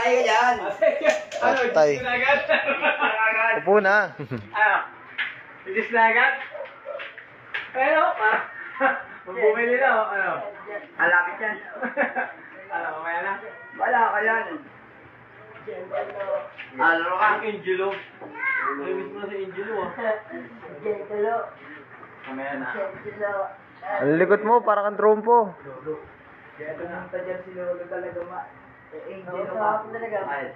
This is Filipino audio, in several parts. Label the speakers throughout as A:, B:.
A: Patay ka dyan.
B: Patay. Upo na.
C: Ano? Ilis na agad? Pero, bumili na, ano?
A: Alapit yan.
C: Ano, mamaya na?
A: Wala ka yan. Ano ka?
C: Angelo. Namiss mo na si Angelo, ah. Mamaya na.
B: Ang likot mo, para kang trompo.
A: Pumunta dyan si Lolo talaga Angel ka. Talaga. Ay.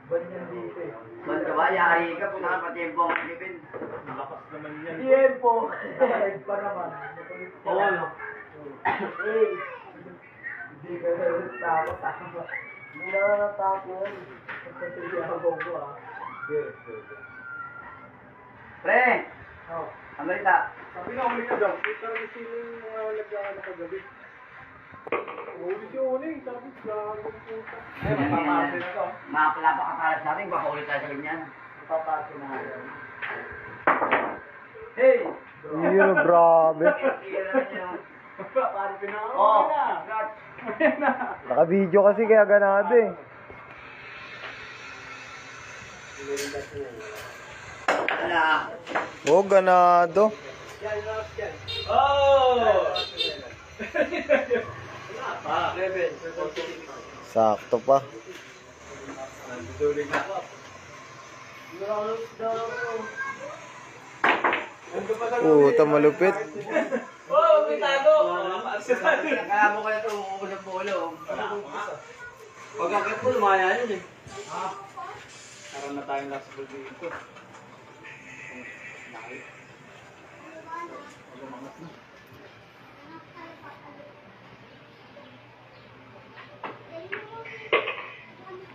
A: Banyan dito eh. Ba't ka ba? Yari ka, punta ka pati yung buong Kevin.
C: Lakas naman yan.
A: Tiempo. Pa naman.
C: Oo, ano?
A: Hindi ka tama. Mula na tapon. Pagkatiyabong ko ah. Pre! Ang balita.
C: Sabi na, huli ka daw. Pero sino yung nagkakala kagabi? Huli si Uling. Sabi, puta. Ay, mapapasok na to.
A: Mapalapakapalas natin, baka ulit tayo sa ganyan. Mapapasok na natin. Hey!
B: Yun, grabe.
C: Parang pinaka.
A: Oh!
B: Naka-video kasi kaya ganado eh.
A: Wala.
B: Oh, ganado.
C: Oh! Wala pa.
B: Sakto pa.
C: Nandudulig na ako.
B: Puta, malupit.
C: Oh, may tago!
A: Kaya mo kaya ito, umuubos ang polo. Pag akit po, lumaya yun eh.
C: Karoon na tayong last ball dito.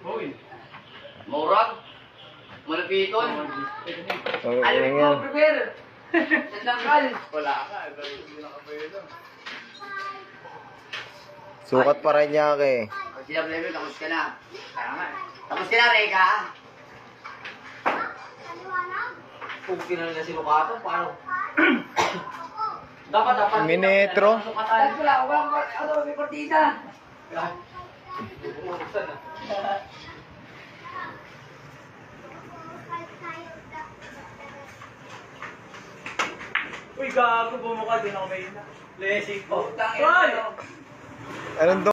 C: Hoy!
A: Murag. Malapiton.
B: Oh,
A: Alam
B: yan
A: mo,
B: yan.
A: prepare. Sandangkal.
C: Wala ka, hindi nakabayad.
B: Sukat pa rin niya eh.
A: Sila level, tapos ka na. Tama. Tapos ka na, Reka. Kung kinala na si Lucato, paano? dapat.
B: Minetro.
A: Wala, may partida.
C: Bubuksan na. Uy, gago bumukha din ako may lesing po.
A: Tangin.
B: Anong